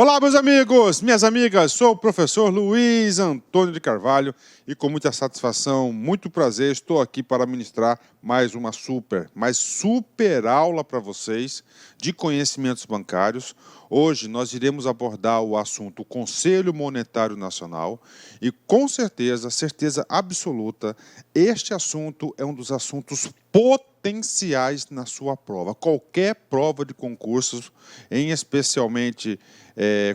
Olá, meus amigos, minhas amigas, sou o professor Luiz Antônio de Carvalho e com muita satisfação, muito prazer, estou aqui para ministrar mais uma super aula para vocês de conhecimentos bancários. Hoje nós iremos abordar o assunto Conselho Monetário Nacional e com certeza absoluta, este assunto é um dos assuntos potenciais na sua prova. Qualquer prova de concursos, em especialmente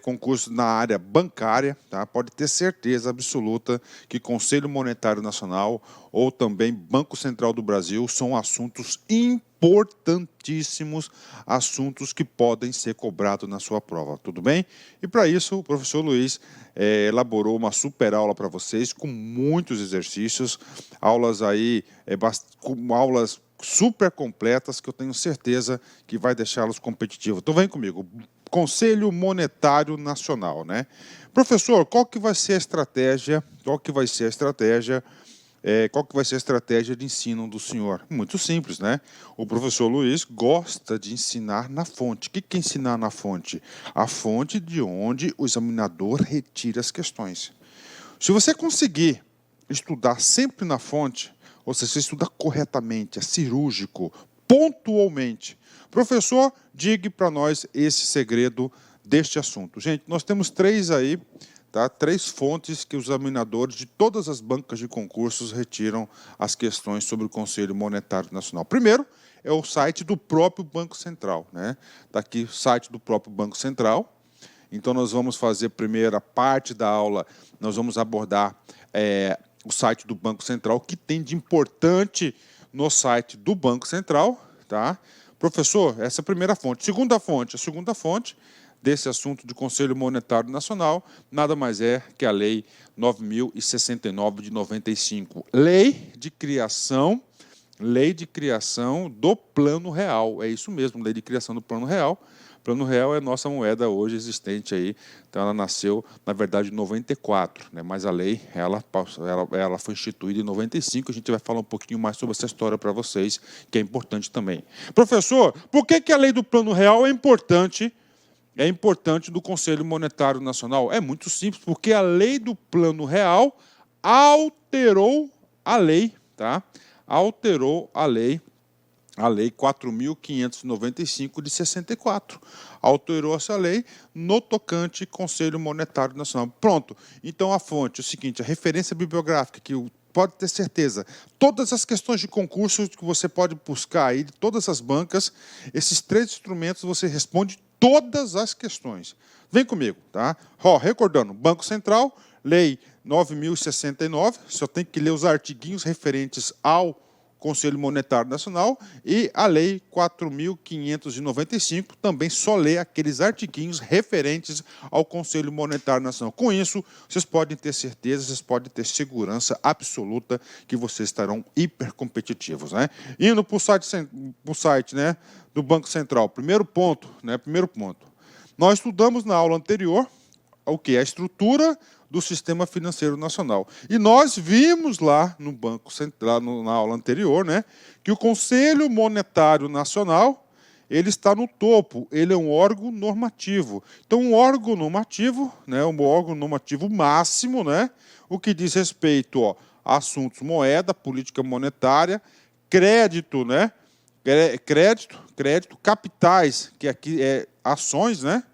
concurso na área bancária, tá? Pode ter certeza absoluta que Conselho Monetário Nacional ou também Banco Central do Brasil são assuntos importantíssimos, assuntos que podem ser cobrados na sua prova, tudo bem? E para isso o professor Luiz elaborou uma super aula para vocês com muitos exercícios, aulas aí, aulas super completas que eu tenho certeza que vai deixá-los competitivos. Então vem comigo. Conselho Monetário Nacional, né? Professor, qual que vai ser a estratégia? Qual que vai ser a estratégia de ensino do senhor? Muito simples, né? O professor Luiz gosta de ensinar na fonte. O que é ensinar na fonte? A fonte de onde o examinador retira as questões. Se você conseguir estudar sempre na fonte, ou seja, você estuda corretamente, é cirúrgico, pontualmente. Professor, diga para nós esse segredo deste assunto. Gente, nós temos três aí, tá? Três fontes que os examinadores de todas as bancas de concursos retiram as questões sobre o Conselho Monetário Nacional. Primeiro, é o site do próprio Banco Central, né? Está aqui o site do próprio Banco Central. Então, nós vamos fazer a primeira parte da aula, nós vamos abordar o site do Banco Central, que tem de importante no site do Banco Central, tá? Professor, essa é a primeira fonte. A segunda fonte desse assunto de Conselho Monetário Nacional, nada mais é que a Lei 9.069 de 95. Lei de criação do Plano Real. É isso mesmo, Lei de criação do Plano Real. O Plano Real é a nossa moeda hoje existente aí. Então ela nasceu, na verdade, em 94, né? Mas a lei, ela foi instituída em 95. A gente vai falar um pouquinho mais sobre essa história para vocês, que é importante também. Professor, por que a lei do Plano Real é importante? É importante do Conselho Monetário Nacional? É muito simples, porque a lei do Plano Real alterou a lei, tá? Alterou a lei 4.595 de 64. Alterou essa lei no tocante Conselho Monetário Nacional. Pronto. Então, a fonte é o seguinte, a referência bibliográfica, que pode ter certeza, todas as questões de concurso que você pode buscar aí, de todas as bancas, esses três instrumentos você responde todas as questões. Vem comigo, tá? Recordando, Banco Central, Lei 9.069, só tem que ler os artiguinhos referentes ao Conselho Monetário Nacional, e a Lei 4.595 também só lê aqueles artiguinhos referentes ao Conselho Monetário Nacional. Com isso, vocês podem ter certeza, vocês podem ter segurança absoluta que vocês estarão hipercompetitivos, né? Indo para o site, né, do Banco Central. Primeiro ponto. Nós estudamos na aula anterior o que? A estrutura do Sistema Financeiro Nacional. E nós vimos lá no Banco Central, na aula anterior, né, que o Conselho Monetário Nacional, ele está no topo, ele é um órgão normativo. Então, um órgão normativo, né, um órgão normativo máximo, né, o que diz respeito a assuntos moeda, política monetária, crédito, né, crédito, capitais, que aqui é ações, né,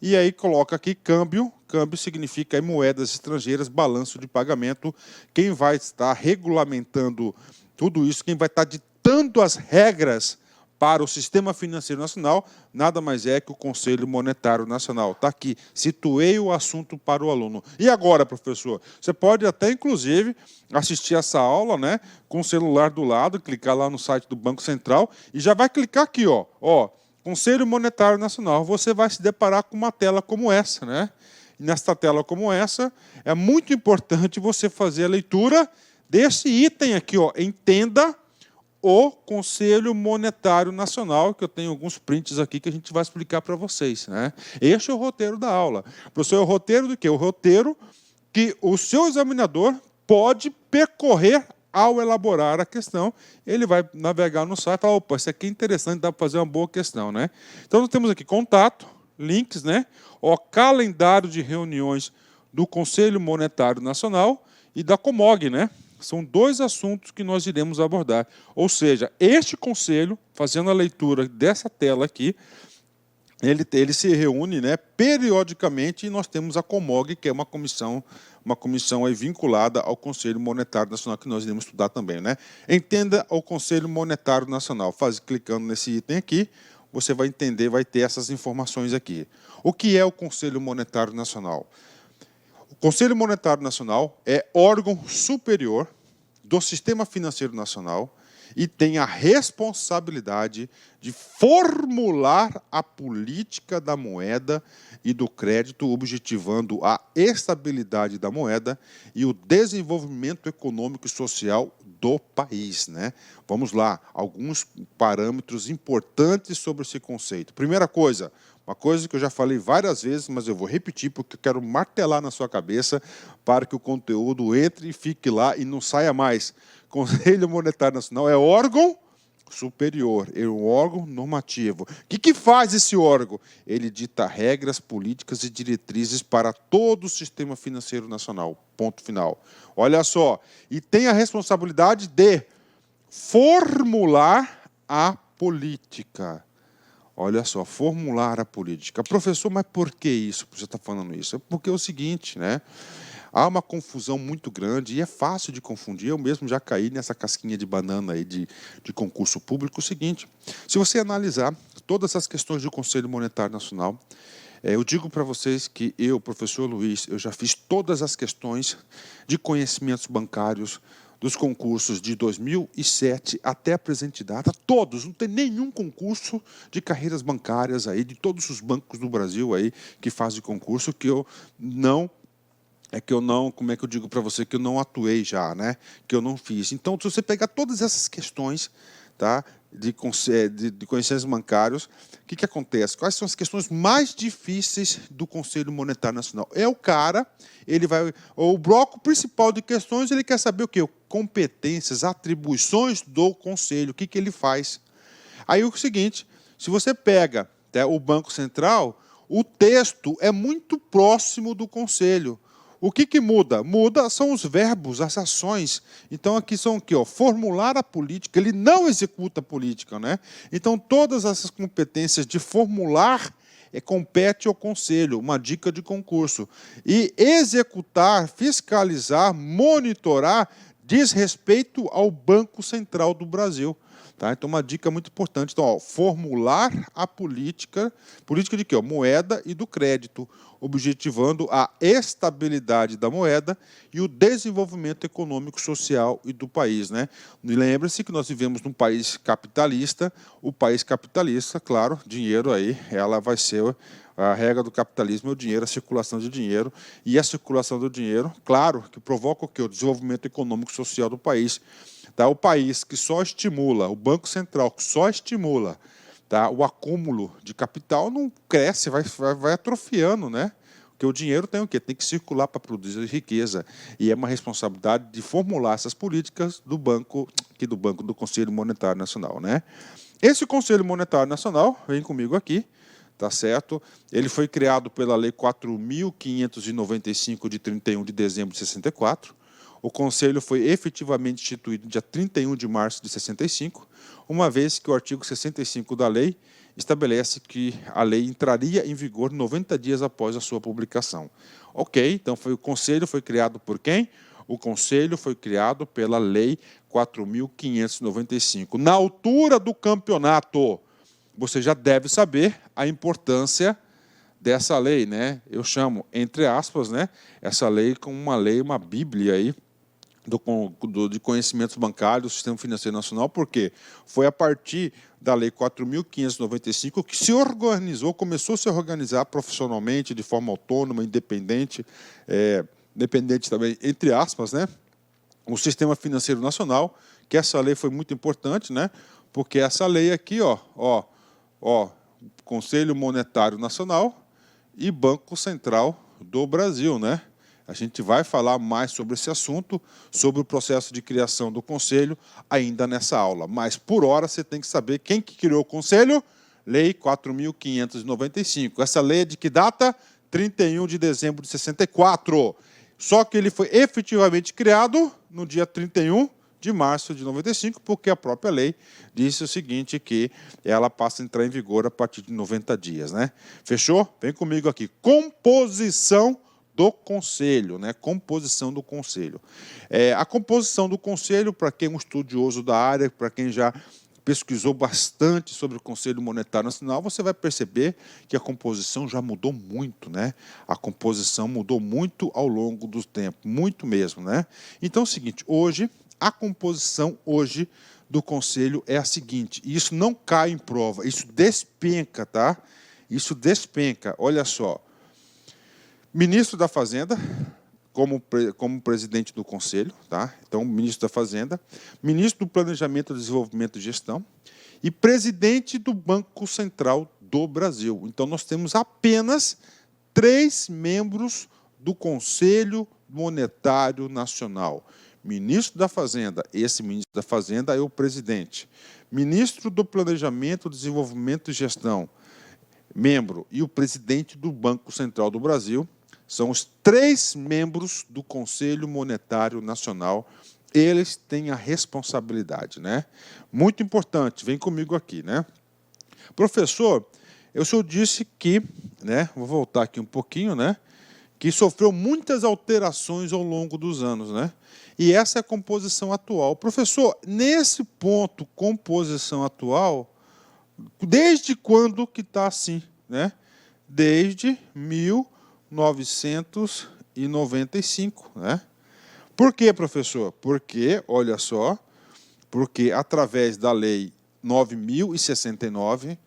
e aí coloca aqui câmbio. Câmbio significa aí moedas estrangeiras, balanço de pagamento. Quem vai estar regulamentando tudo isso, quem vai estar ditando as regras para o Sistema Financeiro Nacional, nada mais é que o Conselho Monetário Nacional. Está aqui, situei o assunto para o aluno. E agora, professor? Você pode até, inclusive, assistir essa aula, né, com o celular do lado, clicar lá no site do Banco Central e já vai clicar aqui, ó, Conselho Monetário Nacional. Você vai se deparar com uma tela como essa, né? E nesta tela como essa, é muito importante você fazer a leitura desse item aqui, ó. Entenda o Conselho Monetário Nacional, que eu tenho alguns prints aqui que a gente vai explicar para vocês, né? Este é o roteiro da aula. Professor, é o roteiro do quê? O roteiro que o seu examinador pode percorrer ao elaborar a questão. Ele vai navegar no site e falar, opa, isso aqui é interessante, dá para fazer uma boa questão, né? Então, nós temos aqui contato, links, né? Ó, calendário de reuniões do Conselho Monetário Nacional e da Comog, né? São dois assuntos que nós iremos abordar. Ou seja, este conselho, fazendo a leitura dessa tela aqui, ele se reúne, né, periodicamente, e nós temos a Comog, que é uma comissão aí vinculada ao Conselho Monetário Nacional, que nós iremos estudar também, né? Entenda o Conselho Monetário Nacional. Clicando nesse item aqui, você vai entender, vai ter essas informações aqui. O que é o Conselho Monetário Nacional? O Conselho Monetário Nacional é órgão superior do Sistema Financeiro Nacional e tem a responsabilidade de formular a política da moeda e do crédito, objetivando a estabilidade da moeda e o desenvolvimento econômico e social do país, né? Vamos lá, alguns parâmetros importantes sobre esse conceito. Primeira coisa, uma coisa que eu já falei várias vezes, mas eu vou repetir porque eu quero martelar na sua cabeça para que o conteúdo entre e fique lá e não saia mais. Conselho Monetário Nacional é órgão superior, é um órgão normativo. O que faz esse órgão? Ele dita regras, políticas e diretrizes para todo o sistema financeiro nacional. Ponto final. Olha só, e tem a responsabilidade de formular a política. Olha só, formular a política. Professor, mas por que isso? Você está falando isso? É porque é o seguinte, né? Há uma confusão muito grande e é fácil de confundir. Eu mesmo já caí nessa casquinha de banana aí de concurso público. O seguinte, se você analisar todas as questões do Conselho Monetário Nacional, eu digo para vocês que eu, professor Luiz, eu já fiz todas as questões de conhecimentos bancários dos concursos de 2007 até a presente data, todos, não tem nenhum concurso de carreiras bancárias aí, de todos os bancos do Brasil aí que fazem concurso, que eu não, como é que eu digo para você, que eu não atuei já, né? Que eu não fiz. Então, se você pegar todas essas questões, tá, de conhecimentos bancários, o que acontece? Quais são as questões mais difíceis do Conselho Monetário Nacional? É o cara, o bloco principal de questões, ele quer saber o quê? Competências, atribuições do Conselho, o que ele faz. Aí o seguinte, se você pega, tá, o Banco Central, o texto é muito próximo do Conselho. O que muda? Muda são os verbos, as ações. Então, aqui são o quê? Formular a política. Ele não executa a política, né? Então, todas essas competências de formular compete ao Conselho, uma dica de concurso. E executar, fiscalizar, monitorar, diz respeito ao Banco Central do Brasil. Tá? Então, uma dica muito importante. Então, formular a política de quê? Moeda e do crédito, objetivando a estabilidade da moeda e o desenvolvimento econômico, social e do país, né? Lembre-se que nós vivemos num país capitalista. O país capitalista, claro, dinheiro aí, ela vai ser a regra do capitalismo, é o dinheiro, a circulação de dinheiro. E a circulação do dinheiro, claro, que provoca o quê? O desenvolvimento econômico e social do país. Tá? O país que só estimula, o Banco Central que só estimula, tá, o acúmulo de capital, não cresce, vai atrofiando, né? Porque o dinheiro tem o quê? Tem que circular para produzir riqueza. E é uma responsabilidade de formular essas políticas do do Conselho Monetário Nacional, né? Esse Conselho Monetário Nacional, vem comigo aqui, tá certo? Ele foi criado pela Lei 4.595, de 31 de dezembro de 64. O Conselho foi efetivamente instituído no dia 31 de março de 65, uma vez que o artigo 65 da lei estabelece que a lei entraria em vigor 90 dias após a sua publicação. Ok, então o Conselho foi criado por quem? O Conselho foi criado pela Lei 4.595. Na altura do campeonato, você já deve saber a importância dessa lei, né? Eu chamo, entre aspas, né, essa lei como uma bíblia aí, de conhecimentos bancários do Sistema Financeiro Nacional, porque foi a partir da Lei 4.595 que se organizou, começou a se organizar profissionalmente, de forma autônoma, independente, dependente também, entre aspas, né, o Sistema Financeiro Nacional, que essa lei foi muito importante, né, porque essa lei aqui, Conselho Monetário Nacional e Banco Central do Brasil, né? A gente vai falar mais sobre esse assunto, sobre o processo de criação do Conselho, ainda nessa aula. Mas, por hora, você tem que saber quem que criou o Conselho? Lei 4.595. Essa lei é de que data? 31 de dezembro de 64. Só que ele foi efetivamente criado no dia 31 de março de 95, porque a própria lei disse o seguinte, que ela passa a entrar em vigor a partir de 90 dias, né? Fechou? Vem comigo aqui. Composição do Conselho, né? Composição do Conselho. A composição do Conselho, para quem é um estudioso da área, para quem já pesquisou bastante sobre o Conselho Monetário Nacional, você vai perceber que a composição já mudou muito, né? A composição mudou muito ao longo do tempo, muito mesmo, né? Então é o seguinte, a composição hoje do Conselho é a seguinte, e isso não cai em prova, isso despenca, tá? Isso despenca, olha só. Ministro da Fazenda, como presidente do Conselho, tá? Então, ministro da Fazenda, ministro do Planejamento, Desenvolvimento e Gestão e presidente do Banco Central do Brasil. Então, nós temos apenas 3 membros do Conselho Monetário Nacional. Ministro da Fazenda, esse ministro da Fazenda é o presidente. Ministro do Planejamento, Desenvolvimento e Gestão, membro, e o presidente do Banco Central do Brasil, são os 3 membros do Conselho Monetário Nacional. Eles têm a responsabilidade, né? Muito importante, vem comigo aqui, né? Professor, o senhor disse que, né? Vou voltar aqui um pouquinho, né? Que sofreu muitas alterações ao longo dos anos, né? E essa é a composição atual. Professor, nesse ponto, composição atual, desde quando que está assim, né? Desde 1995, né? Por quê, professor? Porque, olha só, porque através da Lei 9.069,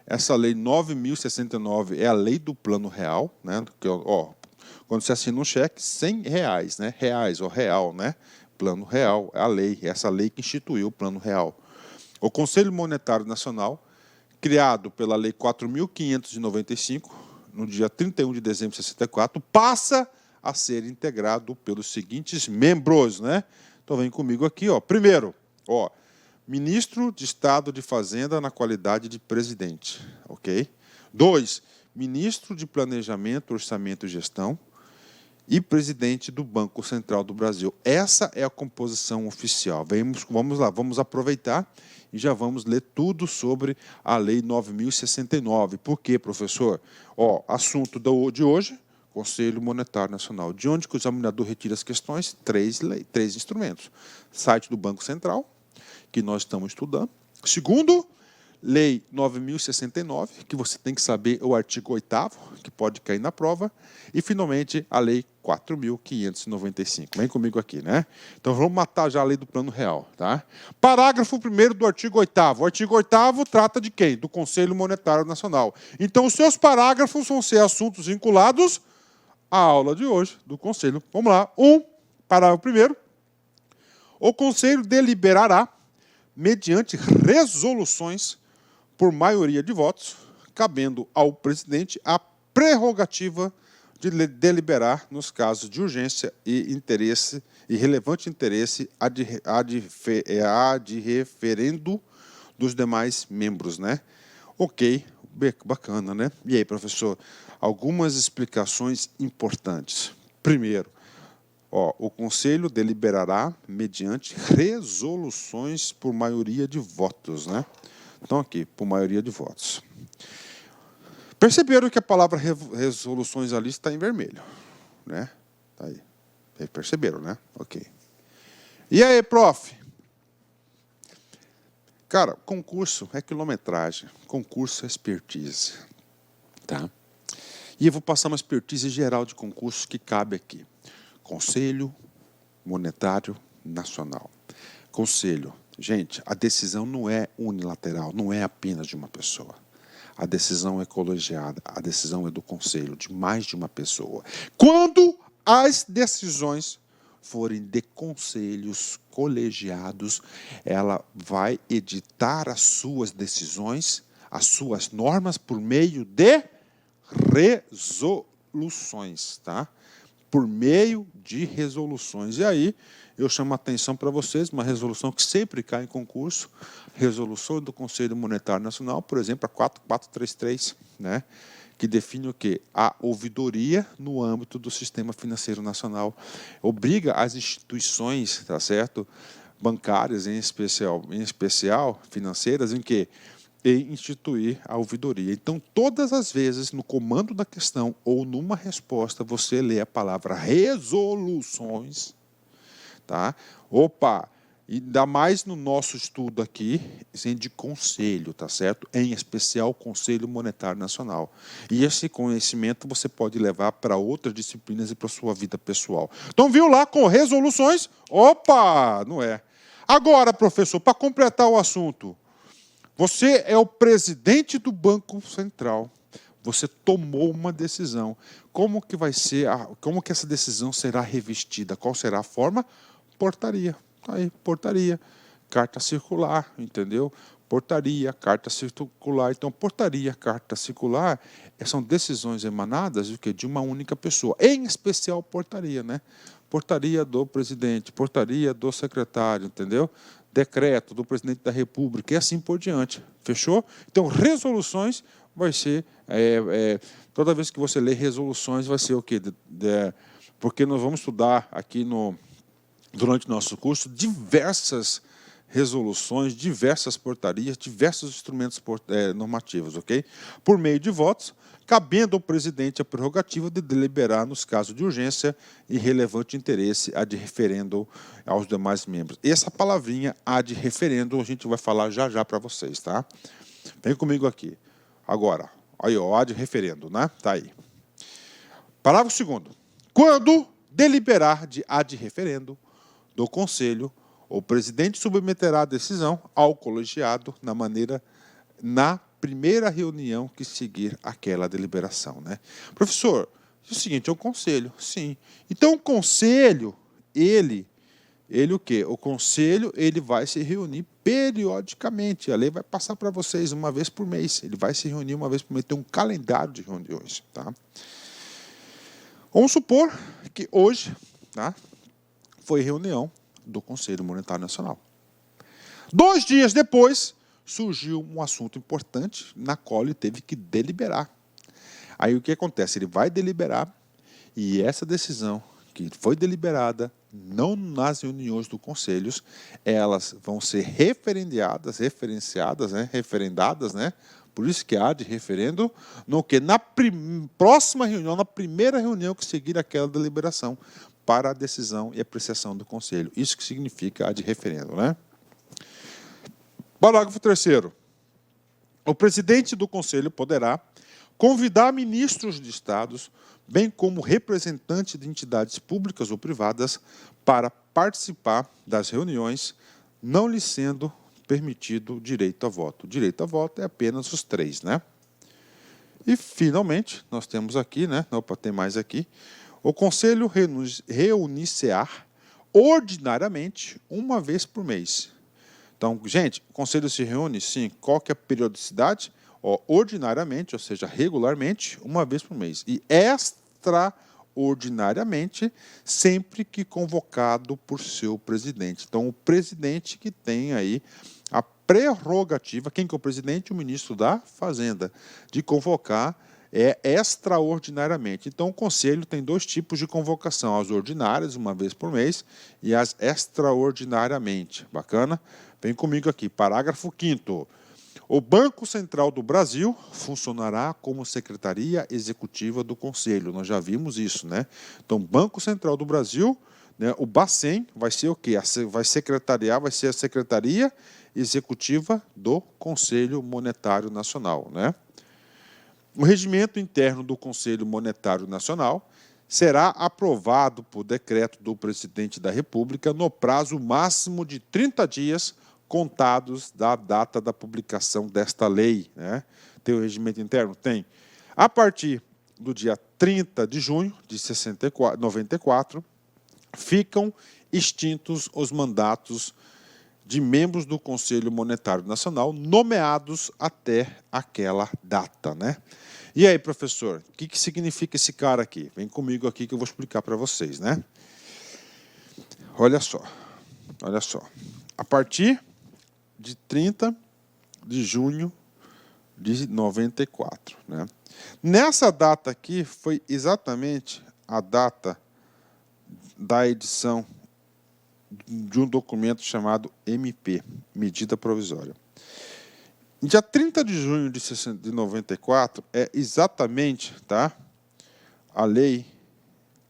essa Lei 9.069 é a lei do Plano Real, né? Que, ó, quando você assina um cheque, R$100, né? Reais, ou real, né? Plano Real, é a lei, essa lei que instituiu o Plano Real. O Conselho Monetário Nacional, criado pela Lei 4.595, no dia 31 de dezembro de 64, passa a ser integrado pelos seguintes membros, né? Então, vem comigo aqui, ó. Primeiro, ó, ministro de Estado de Fazenda na qualidade de presidente, ok? 2, ministro de Planejamento, Orçamento e Gestão e presidente do Banco Central do Brasil. Essa é a composição oficial. Vamos lá, vamos aproveitar e já vamos ler tudo sobre a Lei 9.069. Por quê, professor? Ó, assunto de hoje, Conselho Monetário Nacional. De onde que o examinador retira as questões? 3 instrumentos. Site do Banco Central, que nós estamos estudando. Segundo, Lei 9.069, que você tem que saber o artigo 8º, que pode cair na prova. E, finalmente, a Lei 4.595. Vem comigo aqui, né? Então, vamos matar já a Lei do Plano Real, tá? Parágrafo 1º do artigo 8º. O artigo 8º trata de quem? Do Conselho Monetário Nacional. Então, os seus parágrafos vão ser assuntos vinculados à aula de hoje do Conselho. Vamos lá. Parágrafo 1º. O Conselho deliberará, mediante resoluções por maioria de votos, cabendo ao presidente a prerrogativa de deliberar nos casos de urgência e interesse e relevante interesse ad referendo dos demais membros, né? Ok, bacana, né? E aí, professor, algumas explicações importantes. Primeiro, ó, o Conselho deliberará mediante resoluções por maioria de votos, né? Então, aqui, por maioria de votos. Perceberam que a palavra resoluções ali está em vermelho, né? Tá aí. Perceberam, né? Ok. E aí, prof? Cara, concurso é quilometragem, concurso é expertise, tá? E eu vou passar uma expertise geral de concursos que cabe aqui. Conselho Monetário Nacional. Conselho. Gente, a decisão não é unilateral, não é apenas de uma pessoa. A decisão é colegiada, a decisão é do conselho, de mais de uma pessoa. Quando as decisões forem de conselhos colegiados, ela vai editar as suas decisões, as suas normas, por meio de resoluções, tá? por meio de resoluções. E aí, eu chamo a atenção para vocês, uma resolução que sempre cai em concurso, resolução do Conselho Monetário Nacional, por exemplo, a 4433, né, que define o quê? A ouvidoria no âmbito do sistema financeiro nacional. Obriga as instituições, tá certo? Bancárias, em especial financeiras, em que instituir a ouvidoria. Então, todas as vezes, no comando da questão ou numa resposta, você lê a palavra resoluções, tá? Opa! E ainda mais no nosso estudo aqui, de conselho, tá certo? Em especial, Conselho Monetário Nacional. E esse conhecimento você pode levar para outras disciplinas e para a sua vida pessoal. Então, viu lá com resoluções? Opa! Não é. Agora, professor, para completar o assunto, você é o presidente do Banco Central. Você tomou uma decisão. Como que vai ser? Como que essa decisão será revestida? Qual será a forma? Portaria. Aí, portaria, carta circular, entendeu? Portaria, carta circular. Então, portaria, carta circular são decisões emanadas de uma única pessoa, em especial portaria, né? Portaria do presidente, portaria do secretário, entendeu? Decreto do presidente da República e assim por diante. Fechou? Então, resoluções vai ser... toda vez que você lê resoluções, vai ser o quê? Porque nós vamos estudar aqui durante o nosso curso, diversas resoluções, diversas portarias, diversos instrumentos normativos, ok? Por meio de votos, cabendo ao presidente a prerrogativa de deliberar nos casos de urgência e relevante interesse ad referendo aos demais membros. Essa palavrinha ad referendo a gente vai falar já já para vocês, tá? Vem comigo aqui. Agora, aí, ó, ad referendo, né? Tá aí. Parágrafo 2º. Quando deliberar de ad referendo do Conselho, o presidente submeterá a decisão ao colegiado na primeira reunião que seguir aquela deliberação, né? Professor, é o seguinte, é o Conselho, sim. Então, o Conselho, ele o quê? O Conselho, ele vai se reunir periodicamente. A lei vai passar para vocês uma vez por mês. Ele vai se reunir uma vez por mês. Tem um calendário de reuniões, tá? Vamos supor que hoje, tá, foi reunião do Conselho Monetário Nacional. 2 dias depois, surgiu um assunto importante na qual ele teve que deliberar. Aí o que acontece? Ele vai deliberar e essa decisão que foi deliberada, não nas reuniões do Conselho, elas vão ser referenciadas, né? Referendadas, né? Por isso que há de referendo, no que na próxima reunião, na primeira reunião que seguir aquela deliberação, para a decisão e apreciação do Conselho. Isso que significa a de referendo, né? Parágrafo 3º. O presidente do Conselho poderá convidar ministros de Estados, bem como representantes de entidades públicas ou privadas, para participar das reuniões, não lhe sendo permitido direito a voto. O direito a voto é apenas os 3, né? E, finalmente, nós temos aqui, né? Opa, tem mais aqui. O Conselho reunir-se-á ordinariamente uma vez por mês. Então, gente, o Conselho se reúne, sim. Qual que é a periodicidade? Ordinariamente, ou seja, regularmente, uma vez por mês. E extraordinariamente, sempre que convocado por seu presidente. Então, o presidente que tem aí a prerrogativa, quem que é o presidente? O ministro da Fazenda, de convocar extraordinariamente. Então, o Conselho tem 2 tipos de convocação, as ordinárias, uma vez por mês, e as extraordinariamente. Bacana? Vem comigo aqui, parágrafo 5º. O Banco Central do Brasil funcionará como Secretaria Executiva do Conselho. Nós já vimos isso, né? Então, Banco Central do Brasil, né, o Bacen vai ser o quê? Vai ser a Secretaria Executiva do Conselho Monetário Nacional, né? O regimento interno do Conselho Monetário Nacional será aprovado por decreto do presidente da República no prazo máximo de 30 dias contados da data da publicação desta lei, né? Tem o regimento interno? Tem. A partir do dia 30 de junho de 94, ficam extintos os mandatos de membros do Conselho Monetário Nacional nomeados até aquela data, né? E aí, professor, o que significa esse cara aqui? Vem comigo aqui que eu vou explicar para vocês, né? Olha só. A partir de 30 de junho de 94, né? Nessa data aqui foi exatamente a data da edição de um documento chamado MP, Medida Provisória. Dia 30 de junho de 94 é exatamente, tá, a lei,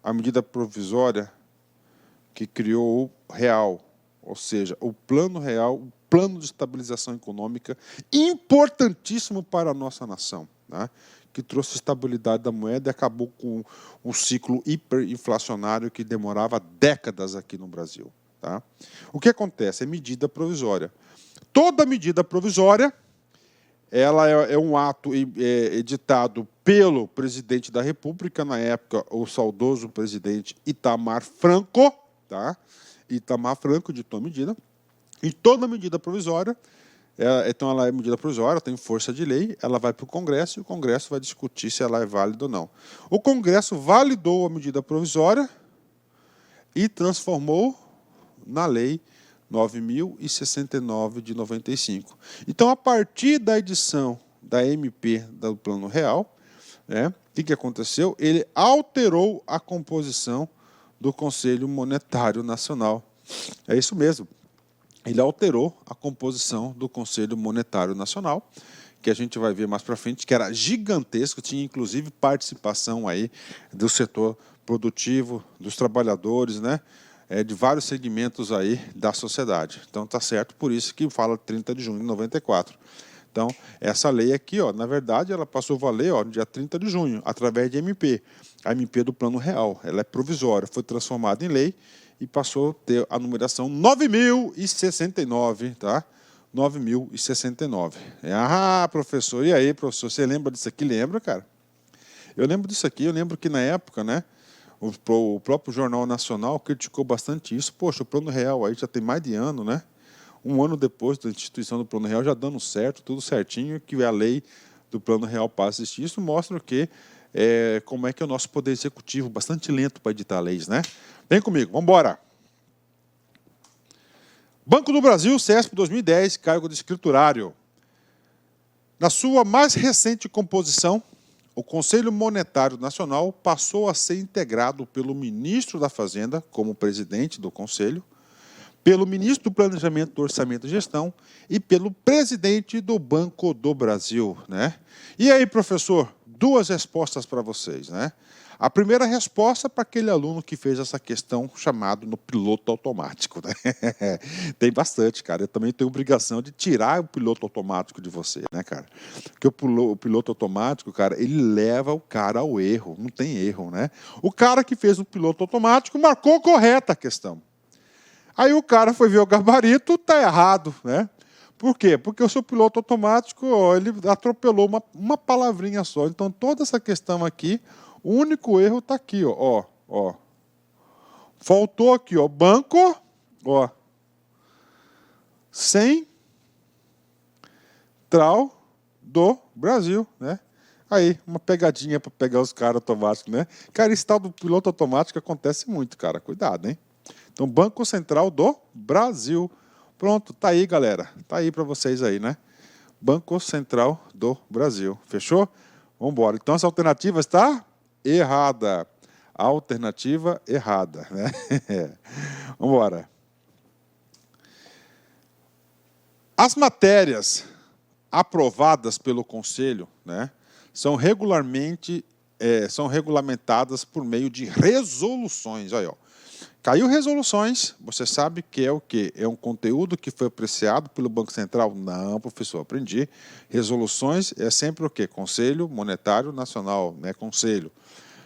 a medida provisória que criou o real, ou seja, o plano real, o plano de estabilização econômica, importantíssimo para a nossa nação, né, que trouxe estabilidade da moeda e acabou com um ciclo hiperinflacionário que demorava décadas aqui no Brasil. Tá? O que acontece? É medida provisória. Toda medida provisória ela é um ato editado pelo presidente da República, na época, o saudoso presidente Itamar Franco, tá? Itamar Franco editou a medida, e toda medida provisória, então ela é medida provisória, tem força de lei, ela vai para o Congresso, e o Congresso vai discutir se ela é válida ou não. O Congresso validou a medida provisória e transformou na lei 9.069 de 95. Então, a partir da edição da MP do Plano Real, né, o que aconteceu? Ele alterou a composição do Conselho Monetário Nacional. É isso mesmo. Ele alterou a composição do Conselho Monetário Nacional, que a gente vai ver mais para frente, que era gigantesco, tinha inclusive participação aí do setor produtivo, dos trabalhadores, né? De vários segmentos aí da sociedade. Então, está certo, por isso que fala 30 de junho de 94. Então, essa lei aqui, ó, na verdade, ela passou a valer no dia 30 de junho, através de MP. A MP do Plano Real, ela é provisória, foi transformada em lei e passou a ter a numeração 9.069, tá? 9.069. Ah, professor, e aí, professor, você lembra disso aqui? Lembra, cara? Eu lembro disso aqui, eu lembro que na época, né, o próprio Jornal Nacional criticou bastante isso. Poxa, o Plano Real aí já tem mais de ano, né? Um ano depois da instituição do Plano Real já dando certo, tudo certinho, que a lei do Plano Real passa a existir. Isso mostra que como é que é o nosso poder executivo, bastante lento para editar leis, né? Vem comigo, vamos embora. Banco do Brasil, CESP 2010, cargo de escriturário. Na sua mais recente composição, o Conselho Monetário Nacional passou a ser integrado pelo ministro da Fazenda, como presidente do Conselho, pelo ministro do Planejamento, do Orçamento e Gestão e pelo presidente do Banco do Brasil, né? E aí, professor, duas respostas para vocês, né? A primeira resposta para aquele aluno que fez essa questão chamado no piloto automático, né? Tem bastante, cara. Eu também tenho obrigação de tirar o piloto automático de você, né, cara? Porque o piloto automático, cara, ele leva o cara ao erro. Não tem erro, né? O cara que fez o piloto automático marcou correta a questão. Aí o cara foi ver o gabarito, tá errado, né? Por quê? Porque o seu piloto automático, ele atropelou uma palavrinha só. Então, toda essa questão aqui, o único erro está aqui, ó. Faltou aqui, ó, Banco, ó, Central do Brasil, né? Aí, uma pegadinha para pegar os caras automáticos, né? Cara, esse tal do piloto automático acontece muito, cara. Cuidado, hein? Então, Banco Central do Brasil. Pronto, tá aí, galera. Tá aí para vocês aí, né? Banco Central do Brasil. Fechou? Vamos embora. Então, essa alternativa está errada. Alternativa errada, né? Vamos embora. As matérias aprovadas pelo Conselho, né, são regulamentadas por meio de resoluções. Aí, ó. Caiu resoluções, você sabe que é o quê? É um conteúdo que foi apreciado pelo Banco Central? Não, professor, aprendi. Resoluções é sempre o quê? Conselho Monetário Nacional, né? Conselho.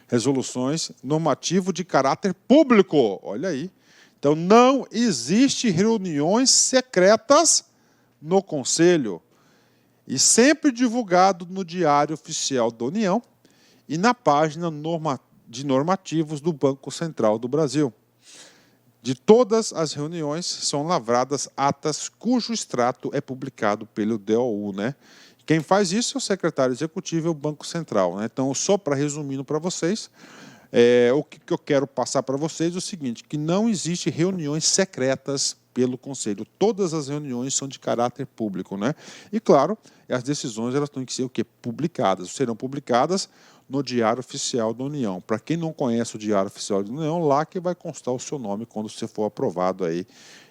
Resoluções normativo de caráter público. Olha aí. Então, não existe reuniões secretas no Conselho. E sempre divulgado no Diário Oficial da União e na página de normativos do Banco Central do Brasil. De todas as reuniões são lavradas atas cujo extrato é publicado pelo DOU, né? Quem faz isso é o secretário executivo e o Banco Central, né? Então, só para resumindo para vocês, o que eu quero passar para vocês é o seguinte, que não existe reuniões secretas pelo Conselho. Todas as reuniões são de caráter público, né? E, claro, as decisões elas têm que ser o quê? Publicadas. Serão publicadas no Diário Oficial da União. Para quem não conhece o Diário Oficial da União, lá que vai constar o seu nome quando você for aprovado aí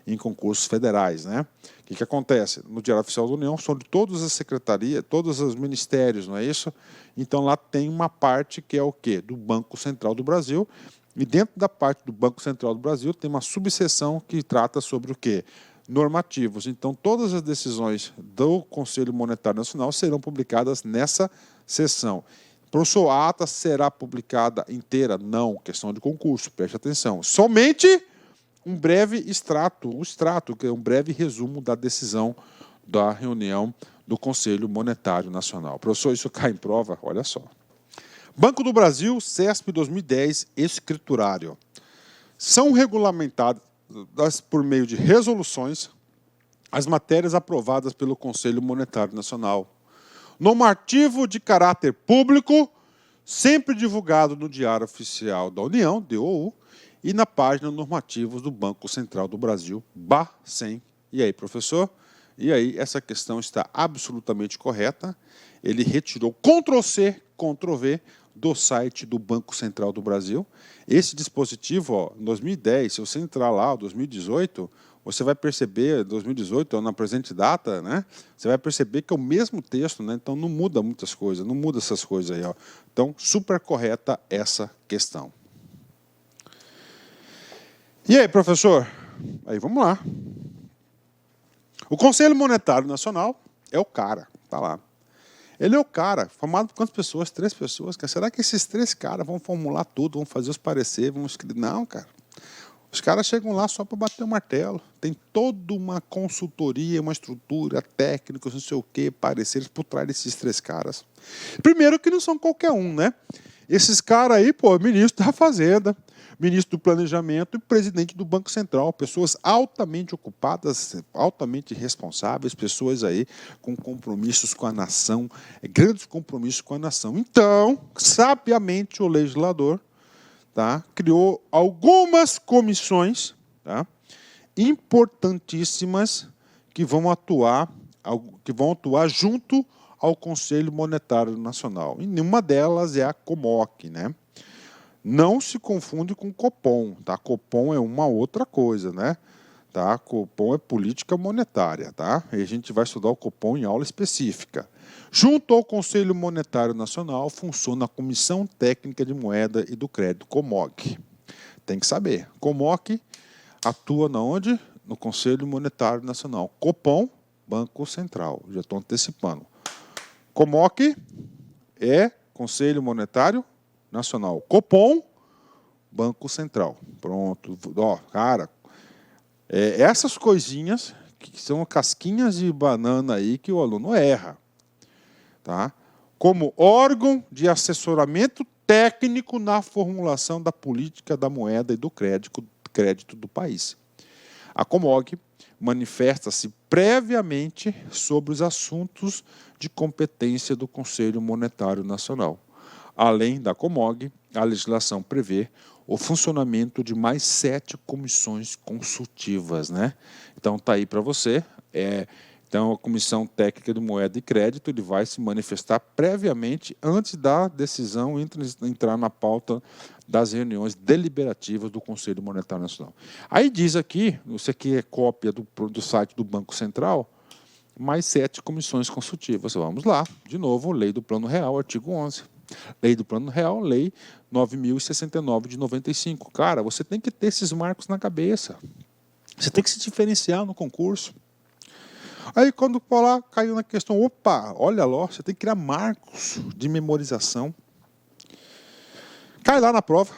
em concursos federais, né? O que acontece? No Diário Oficial da União são de todas as secretarias, todos os ministérios, não é isso? Então lá tem uma parte que é o quê? Do Banco Central do Brasil. E dentro da parte do Banco Central do Brasil tem uma subseção que trata sobre o quê? Normativos. Então todas as decisões do Conselho Monetário Nacional serão publicadas nessa seção. Professor, a ata será publicada inteira? Não, questão de concurso, preste atenção. Somente um breve extrato, que é um breve resumo da decisão da reunião do Conselho Monetário Nacional. Professor, isso cai em prova? Olha só. Banco do Brasil, CESP 2010, escriturário. São regulamentadas por meio de resoluções as matérias aprovadas pelo Conselho Monetário Nacional. Normativo de caráter público, sempre divulgado no Diário Oficial da União, DOU, e na página Normativos do Banco Central do Brasil, BACEN. E aí, professor? E aí, essa questão está absolutamente correta. Ele retirou Ctrl+C, Ctrl+V do site do Banco Central do Brasil. Esse dispositivo, ó, em 2010, se você entrar lá, 2018, você vai perceber, 2018, na presente data, né? Você vai perceber que é o mesmo texto, né? Então não muda muitas coisas, não muda essas coisas aí, ó. Então, super correta essa questão. E aí, professor? Aí vamos lá. O Conselho Monetário Nacional é o cara, tá lá. Ele é o cara, formado por quantas pessoas? 3 pessoas. Será que esses 3 caras vão formular tudo, vão fazer os pareceres, vão escrever? Não, cara. Os caras chegam lá só para bater o martelo. Tem toda uma consultoria, uma estrutura, técnicos, não sei o quê, pareceres por trás desses 3 caras. Primeiro que não são qualquer um, né? Esses caras aí, pô, ministro da Fazenda, ministro do Planejamento e presidente do Banco Central. Pessoas altamente ocupadas, altamente responsáveis, pessoas aí com compromissos com a nação, grandes compromissos com a nação. Então, sabiamente, o legislador, tá, criou algumas comissões, tá, importantíssimas que vão atuar junto ao Conselho Monetário Nacional. E uma delas é a COMOC, né? Não se confunde com Copom, tá? Copom é uma outra coisa, né? Tá? Copom é política monetária, tá? E a gente vai estudar o Copom em aula específica. Junto ao Conselho Monetário Nacional funciona a Comissão Técnica de Moeda e do Crédito, COMOC. Tem que saber. COMOC atua na onde? No Conselho Monetário Nacional. Copom, Banco Central. Já estou antecipando. COMOC é Conselho Monetário Nacional. Copom, Banco Central. Pronto. Ó, cara, essas coisinhas que são casquinhas de banana aí que o aluno erra. Tá? Como órgão de assessoramento técnico na formulação da política da moeda e do crédito do país. A COMOG manifesta-se previamente sobre os assuntos de competência do Conselho Monetário Nacional. Além da COMOG, a legislação prevê o funcionamento de mais 7 comissões consultivas, né? Então, está aí para você. Então, a Comissão Técnica de Moeda e Crédito ele vai se manifestar previamente antes da decisão entrar na pauta das reuniões deliberativas do Conselho Monetário Nacional. Aí diz aqui, você que é cópia do site do Banco Central, mais 7 comissões consultivas. Vamos lá, de novo, Lei do Plano Real, artigo 11. Lei do Plano Real, Lei 9.069 de 95. Cara, você tem que ter esses marcos na cabeça. Você tem que se diferenciar no concurso. Aí, quando for lá, caiu na questão, opa, olha lá, você tem que criar marcos de memorização. Cai lá na prova.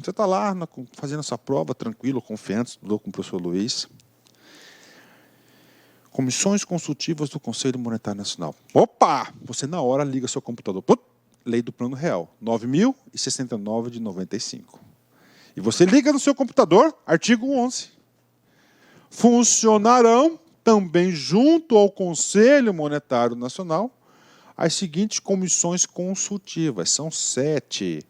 Você está lá fazendo essa prova, tranquilo, confiante, estudou com o professor Luiz. Comissões consultivas do Conselho Monetário Nacional. Opa! Você na hora liga seu computador. Lei do Plano Real, 9.069 de 95. E você liga no seu computador, artigo 11. Funcionarão também junto ao Conselho Monetário Nacional, as seguintes comissões consultivas, são 7,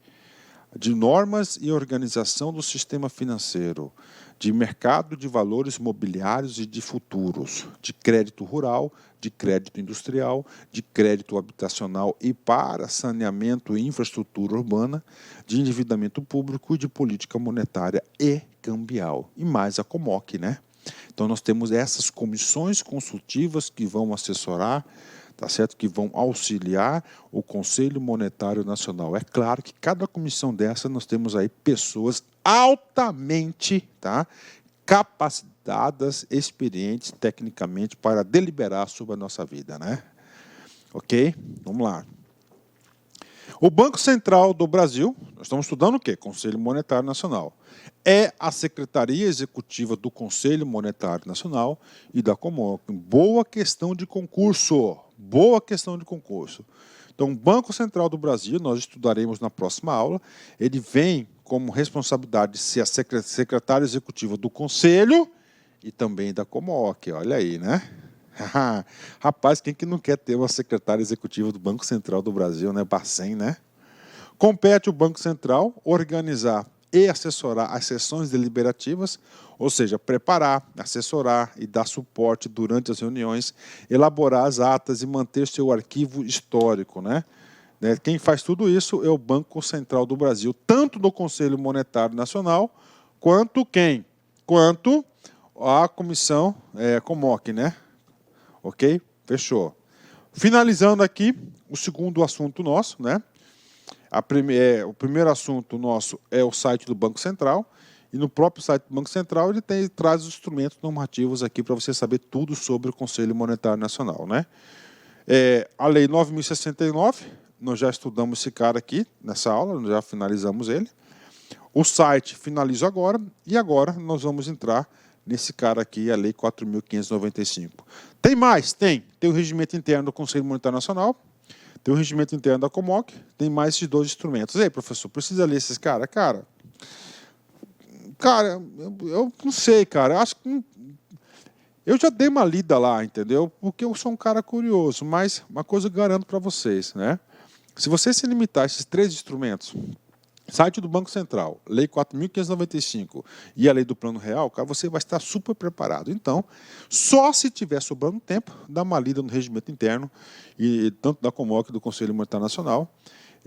de normas e organização do sistema financeiro, de mercado de valores mobiliários e de futuros, de crédito rural, de crédito industrial, de crédito habitacional e para saneamento e infraestrutura urbana, de endividamento público e de política monetária e cambial. E mais a Comoc, né? Então nós temos essas comissões consultivas que vão assessorar, tá certo? Que vão auxiliar o Conselho Monetário Nacional. É claro que cada comissão dessa nós temos aí pessoas altamente, tá, capacitadas, experientes tecnicamente para deliberar sobre a nossa vida, né? Ok? Vamos lá. O Banco Central do Brasil, nós estamos estudando o quê? Conselho Monetário Nacional. É a Secretaria Executiva do Conselho Monetário Nacional e da Comoc. Boa questão de concurso. Boa questão de concurso. Então, o Banco Central do Brasil, nós estudaremos na próxima aula, ele vem como responsabilidade de ser a secretária executiva do Conselho e também da Comoc. Olha aí, né? Rapaz, quem que não quer ter uma secretária executiva do Banco Central do Brasil, né? Bacen, né? Compete o Banco Central organizar e assessorar as sessões deliberativas, ou seja, preparar, assessorar e dar suporte durante as reuniões, elaborar as atas e manter seu arquivo histórico, né? Quem faz tudo isso é o Banco Central do Brasil, tanto do Conselho Monetário Nacional, quanto quem? Quanto a comissão Comoc, né? Ok? Fechou. Finalizando aqui, o segundo assunto nosso, né? O primeiro assunto nosso é o site do Banco Central, e no próprio site do Banco Central ele traz os instrumentos normativos aqui para você saber tudo sobre o Conselho Monetário Nacional, né? A Lei 9.069, nós já estudamos esse cara aqui nessa aula, nós já finalizamos ele. O site finalizo agora, e agora nós vamos entrar nesse cara aqui, a Lei 4.595. Tem mais? Tem. Tem o regimento interno do Conselho Monetário Nacional, tem o regimento interno da Comoc, tem mais esses 2 instrumentos. E aí, professor, precisa ler esses caras? Cara, eu não sei, cara. Eu acho que eu já dei uma lida lá, entendeu? Porque eu sou um cara curioso, mas uma coisa eu garanto para vocês, né? Se você se limitar a esses 3 instrumentos, site do Banco Central, Lei 4.595 e a Lei do Plano Real, cara, você vai estar super preparado. Então, só se tiver sobrando tempo, dá uma lida no regimento interno, e tanto da Comoc do Conselho Monetário Nacional,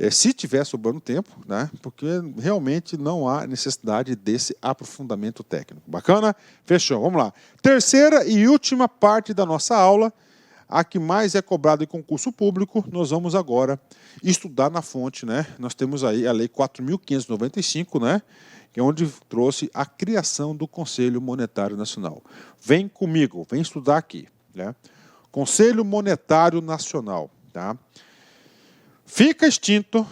se tiver sobrando tempo, né, porque realmente não há necessidade desse aprofundamento técnico. Bacana? Fechou, vamos lá. Terceira e última parte da nossa aula, a que mais é cobrado em concurso público, nós vamos agora estudar na fonte, né? Nós temos aí a Lei 4.595, né? Que é onde trouxe a criação do Conselho Monetário Nacional. Vem comigo, vem estudar aqui, né? Conselho Monetário Nacional, tá? Fica extinto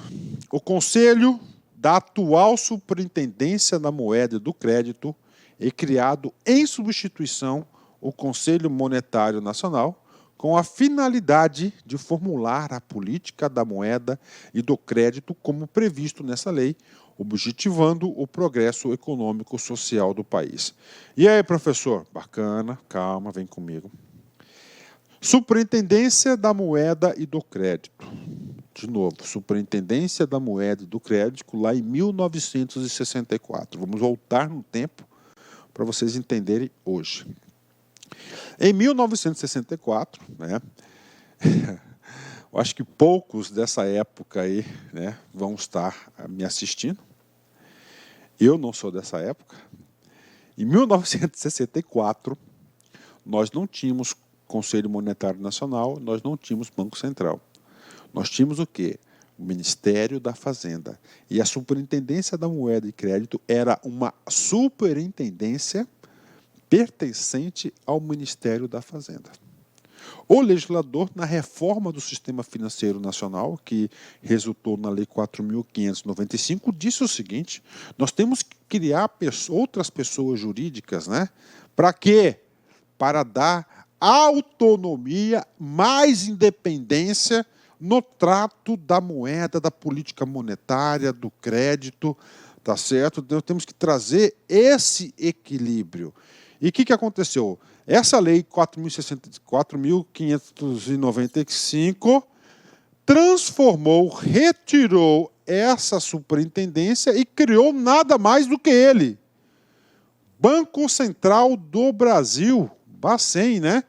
o Conselho da atual Superintendência da Moeda e do Crédito e criado em substituição o Conselho Monetário Nacional, com a finalidade de formular a política da moeda e do crédito como previsto nessa lei, objetivando o progresso econômico e social do país. E aí, professor? Bacana, calma, vem comigo. Superintendência da Moeda e do Crédito. De novo, Superintendência da Moeda e do Crédito, lá em 1964. Vamos voltar no tempo para vocês entenderem hoje. Em 1964, né, eu acho que poucos dessa época aí, né, vão estar me assistindo. Eu não sou dessa época. Em 1964, nós não tínhamos Conselho Monetário Nacional, nós não tínhamos Banco Central. Nós tínhamos o quê? O Ministério da Fazenda. E a Superintendência da Moeda e Crédito era uma superintendência pertencente ao Ministério da Fazenda. O legislador, na reforma do Sistema Financeiro Nacional, que resultou na Lei 4.595, disse o seguinte: nós temos que criar outras pessoas jurídicas, né? Para quê? Para dar autonomia, mais independência no trato da moeda, da política monetária, do crédito, tá certo? Então, temos que trazer esse equilíbrio. E o que aconteceu? Essa lei 4.595 transformou, retirou essa superintendência e criou nada mais do que ele. Banco Central do Brasil, Bacen, né?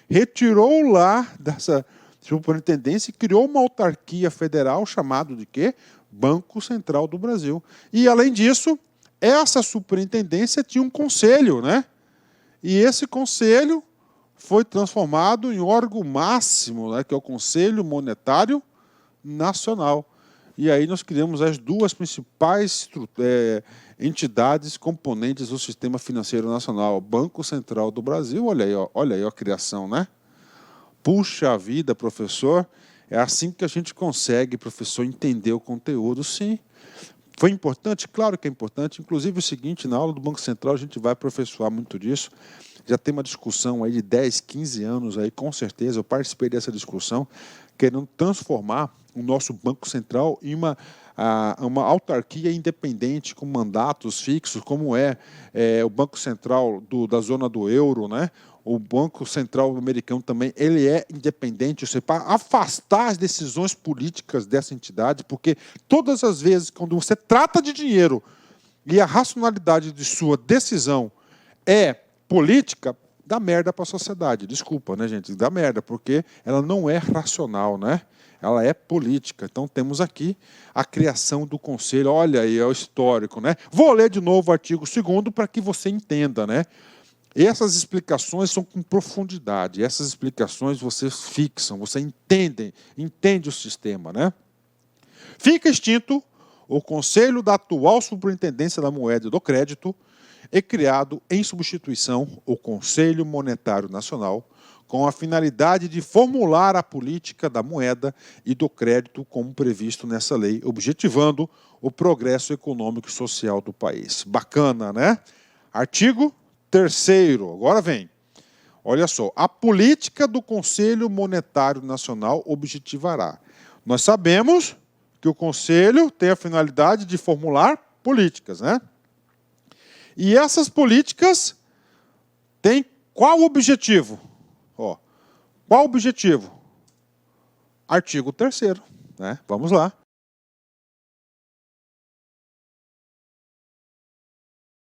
Retirou lá dessa superintendência e criou uma autarquia federal chamada de quê? Banco Central do Brasil. E, além disso, essa superintendência tinha um conselho, né? E esse conselho foi transformado em órgão máximo, né, que é o Conselho Monetário Nacional. E aí nós criamos as duas principais entidades componentes do sistema financeiro nacional. O Banco Central do Brasil, olha aí a criação, né? Puxa vida, professor, é assim que a gente consegue, professor, entender o conteúdo, sim. Foi importante? Claro que é importante. Inclusive o seguinte, na aula do Banco Central a gente vai professorar muito disso. Já tem uma discussão aí de 10, 15 anos, aí, com certeza, eu participei dessa discussão, querendo transformar o nosso Banco Central em uma autarquia independente, com mandatos fixos, como o Banco Central da zona do euro, né? O Banco Central americano também, ele é independente, ou seja, para afastar as decisões políticas dessa entidade, porque todas as vezes, quando você trata de dinheiro e a racionalidade de sua decisão é política, dá merda para a sociedade. Desculpa, né, gente? Dá merda, porque ela não é racional, né? Ela é política. Então, temos aqui a criação do Conselho. Olha aí, é o histórico, né? Vou ler de novo o artigo 2º para que você entenda, né? E essas explicações são com profundidade. Essas explicações você fixam, você entende o sistema, né? Fica extinto o Conselho da atual Superintendência da Moeda e do Crédito e criado em substituição o Conselho Monetário Nacional, com a finalidade de formular a política da moeda e do crédito como previsto nessa lei, objetivando o progresso econômico e social do país. Bacana, né? Artigo 3º, agora vem. Olha só, a política do Conselho Monetário Nacional objetivará. Nós sabemos que o Conselho tem a finalidade de formular políticas, né? E essas políticas têm qual objetivo? Ó, qual objetivo? Artigo 3º, né? Vamos lá.